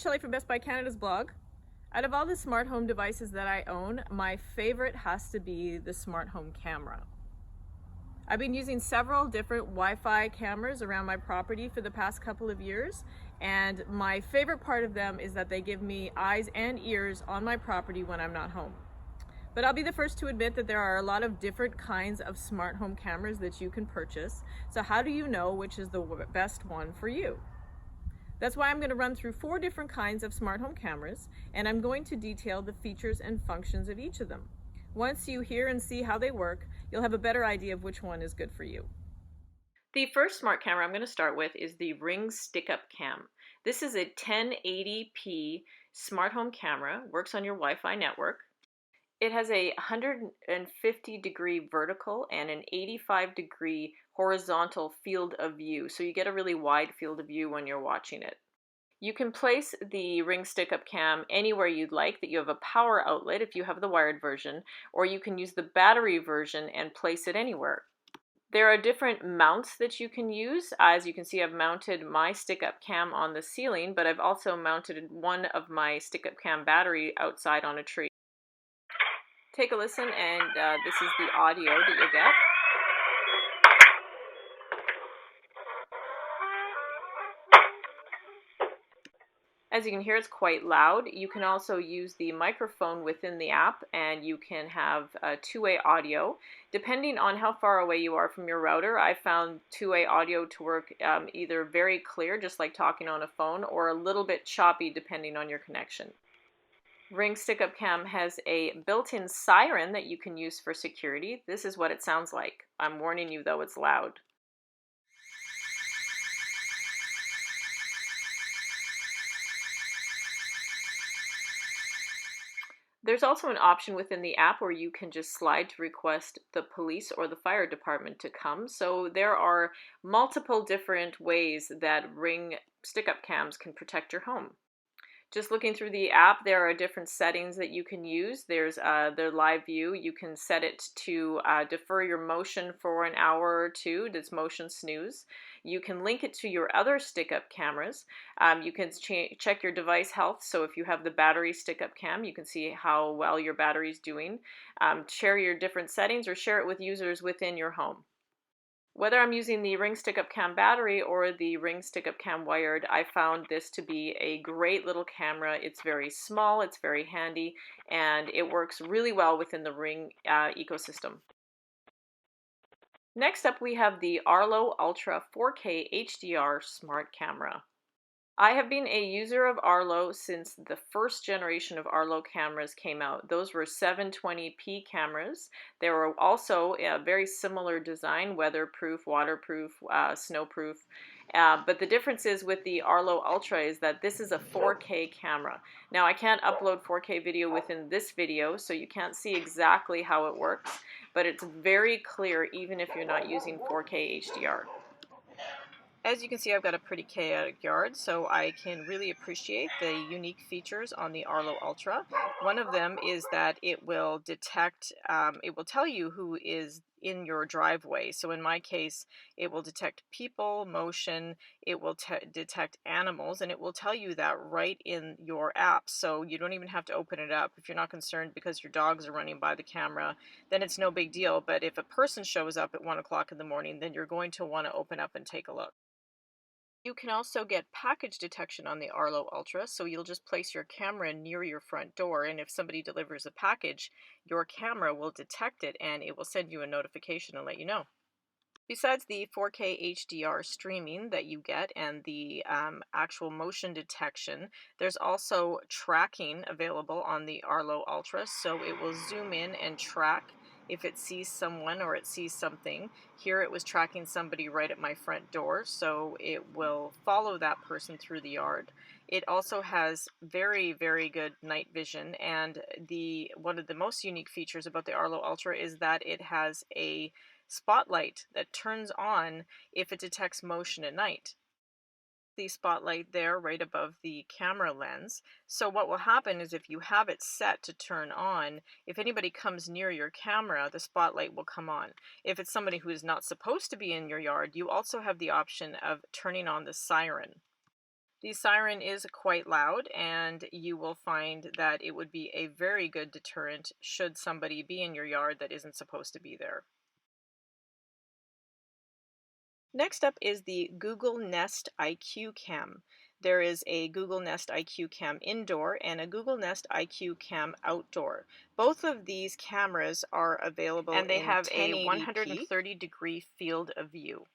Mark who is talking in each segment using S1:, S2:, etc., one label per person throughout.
S1: it's Shelley from Best Buy Canada's blog. Out of all the smart home devices that I own, my favorite has to be the smart home camera. I've been using several different Wi-Fi cameras around my property for the past couple of years, and my favorite part of them is that they give me eyes and ears on my property when I'm not home. But I'll be the first to admit that there are a lot of different kinds of smart home cameras that you can purchase. So how do you know which is the best one for you? That's why I'm going to run through 4 different kinds of smart home cameras, and I'm going to detail the features and functions of each of them. Once you hear and see how they work, you'll have a better idea of which one is good for you. The first smart camera I'm going to start with is the Ring Stick-Up Cam. This is a 1080p smart home camera, works on your Wi-Fi network. It has a 150-degree vertical and an 85-degree horizontal field of view, so you get a really wide field of view when you're watching it. You can place the Ring Stick-Up Cam anywhere you'd like, that you have a power outlet if you have the wired version, or you can use the battery version and place it anywhere. There are different mounts that you can use. As you can see, I've mounted my Stick-Up Cam on the ceiling, but I've also mounted one of my Stick-Up Cam battery outside on a tree. Take a listen, and this is the audio that you'll get. As you can hear, it's quite loud. You can also use the microphone within the app, and you can have two-way audio. Depending on how far away you are from your router, I found two-way audio to work either very clear, just like talking on a phone, or a little bit choppy depending on your connection. Ring Stick-Up Cam has a built-in siren that you can use for security. This is what it sounds like. I'm warning you though, it's loud. There's also an option within the app where you can just slide to request the police or the fire department to come. So there are multiple different ways that Ring Stick-Up Cams can protect your home. Just looking through the app, there are different settings that you can use. There's the live view. You can set it to defer your motion for an hour or two. That's motion snooze. You can link it to your other stick-up cameras. You can check your device health. So if you have the battery stick-up cam, you can see how well your battery's doing. Share your different settings or share it with users within your home. Whether I'm using the Ring Stick-Up Cam battery or the Ring Stick-Up Cam wired, I found this to be a great little camera. It's very small, it's very handy, and it works really well within the Ring ecosystem. Next up, we have the Arlo Ultra 4K HDR Smart Camera. I have been a user of Arlo since the first generation of Arlo cameras came out. Those were 720p cameras. They were also a very similar design, weatherproof, waterproof, snowproof. But the difference is with the Arlo Ultra is that this is a 4K camera. Now I can't upload 4K video within this video, so you can't see exactly how it works, but it's very clear even if you're not using 4K HDR. As you can see, I've got a pretty chaotic yard, so I can really appreciate the unique features on the Arlo Ultra. One of them is that it will detect, it will tell you who is in your driveway. So in my case, it will detect people, motion, it will detect animals, and it will tell you that right in your app. So you don't even have to open it up. If you're not concerned because your dogs are running by the camera, then it's no big deal. But if a person shows up at 1 o'clock in the morning, then you're going to want to open up and take a look. You can also get package detection on the Arlo Ultra, so you'll just place your camera near your front door, and if somebody delivers a package, your camera will detect it and it will send you a notification and let you know. Besides the 4K HDR streaming that you get and the actual motion detection, there's also tracking available on the Arlo Ultra, so it will zoom in and track if it sees someone or it sees something. Here it was tracking somebody right at my front door, so it will follow that person through the yard. It also has very, very good night vision, and one of the most unique features about the Arlo Ultra is that it has a spotlight that turns on if it detects motion at night. The spotlight there right above the camera lens. So what will happen is if you have it set to turn on, if anybody comes near your camera, the spotlight will come on. If it's somebody who is not supposed to be in your yard, you also have the option of turning on the siren. The siren is quite loud, and you will find that it would be a very good deterrent should somebody be in your yard that isn't supposed to be there. Next up is the Google Nest IQ Cam. There is a Google Nest IQ Cam indoor and a Google Nest IQ Cam outdoor. Both of these cameras are available and they have a 130-degree field of view.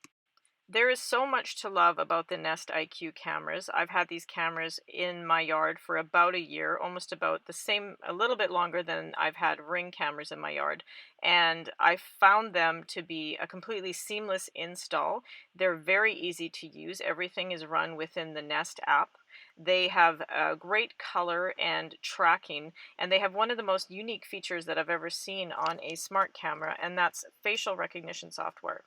S1: There is so much to love about the Nest IQ cameras. I've had these cameras in my yard for about a year, almost about the same, a little bit longer than I've had Ring cameras in my yard. And I found them to be a completely seamless install. They're very easy to use. Everything is run within the Nest app. They have great color and tracking, and they have one of the most unique features that I've ever seen on a smart camera, and that's facial recognition software.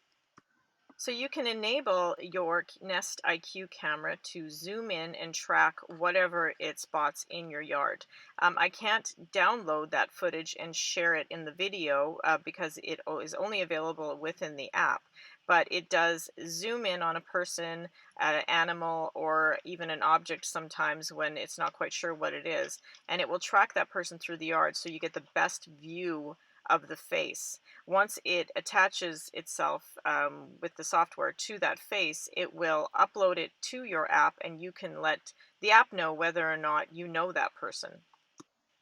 S1: So you can enable your Nest IQ camera to zoom in and track whatever it spots in your yard. I can't download that footage and share it in the video because it is only available within the app. But it does zoom in on a person, an animal, or even an object sometimes when it's not quite sure what it is. And it will track that person through the yard so you get the best view of the face. Once it attaches itself with the software to that face, it will upload it to your app and you can let the app know whether or not you know that person.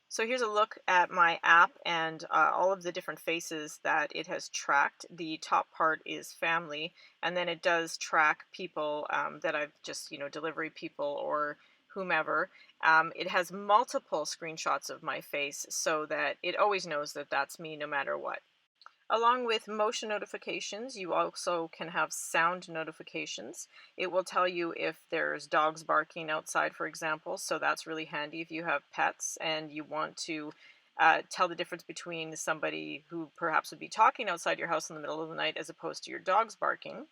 S1: So here's a look at my app and all of the different faces that it has tracked. The top part is family, and then it does track people that I've just, delivery people or whomever. It has multiple screenshots of my face so that it always knows that that's me no matter what. Along with motion notifications, you also can have sound notifications. It will tell you if there's dogs barking outside, for example, so that's really handy if you have pets and you want to tell the difference between somebody who perhaps would be talking outside your house in the middle of the night as opposed to your dogs barking.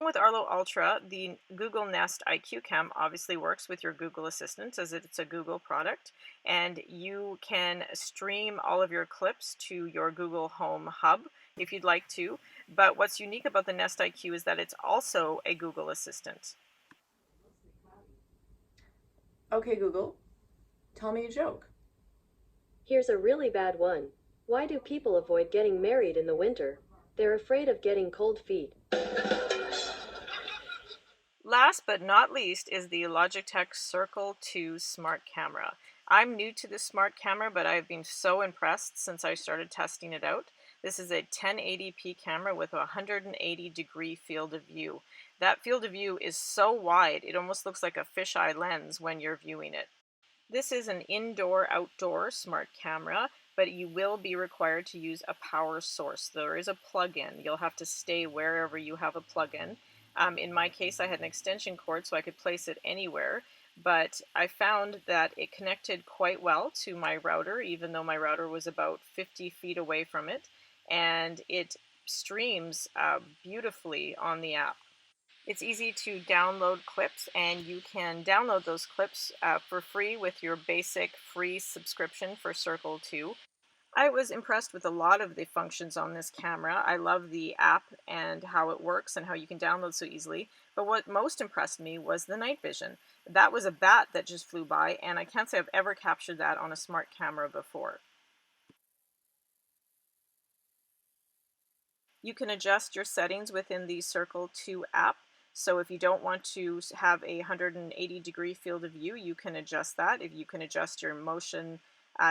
S1: With Arlo Ultra, the Google Nest IQ Cam obviously works with your Google Assistant as it's a Google product, and you can stream all of your clips to your Google Home Hub if you'd like to. But what's unique about the Nest IQ is that it's also a Google Assistant.
S2: Okay, Google, tell me a joke.
S3: Here's a really bad one. Why do people avoid getting married in the winter? They're afraid of getting cold feet.
S1: Last but not least is the Logitech Circle 2 smart camera. I'm new to this smart camera, but I've been so impressed since I started testing it out. This is a 1080p camera with a 180-degree field of view. That field of view is so wide, it almost looks like a fisheye lens when you're viewing it. This is an indoor-outdoor smart camera, but you will be required to use a power source. There is a plug-in. You'll have to stay wherever you have a plug-in. In my case, I had an extension cord so I could place it anywhere, but I found that it connected quite well to my router, even though my router was about 50 feet away from it, and it streams beautifully on the app. It's easy to download clips, and you can download those clips for free with your basic free subscription for Circle 2. I was impressed with a lot of the functions on this camera. I love the app and how it works and how you can download so easily. But what most impressed me was the night vision. That was a bat that just flew by, and I can't say I've ever captured that on a smart camera before. You can adjust your settings within the Circle 2 app. So if you don't want to have a 180-degree field of view, you can adjust that. If you can adjust your motion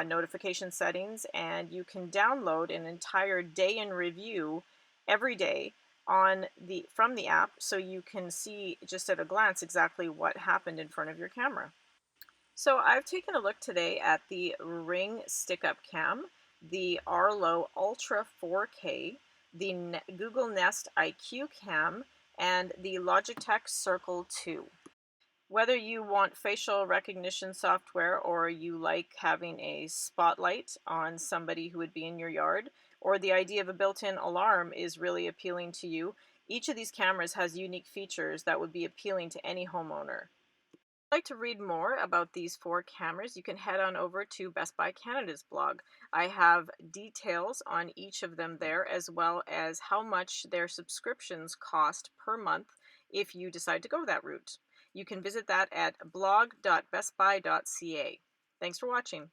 S1: notification settings, and you can download an entire day in review every day from the app, so you can see just at a glance exactly what happened in front of your camera. So I've taken a look today at the Ring stick-up cam, the Arlo Ultra 4K, the Google Nest IQ Cam, and the Logitech Circle 2. Whether you want facial recognition software or you like having a spotlight on somebody who would be in your yard, or the idea of a built-in alarm is really appealing to you, each of these cameras has unique features that would be appealing to any homeowner. If you'd like to read more about these 4 cameras, you can head on over to Best Buy Canada's blog. I have details on each of them there, as well as how much their subscriptions cost per month if you decide to go that route. You can visit that at blog.bestbuy.ca. Thanks for watching.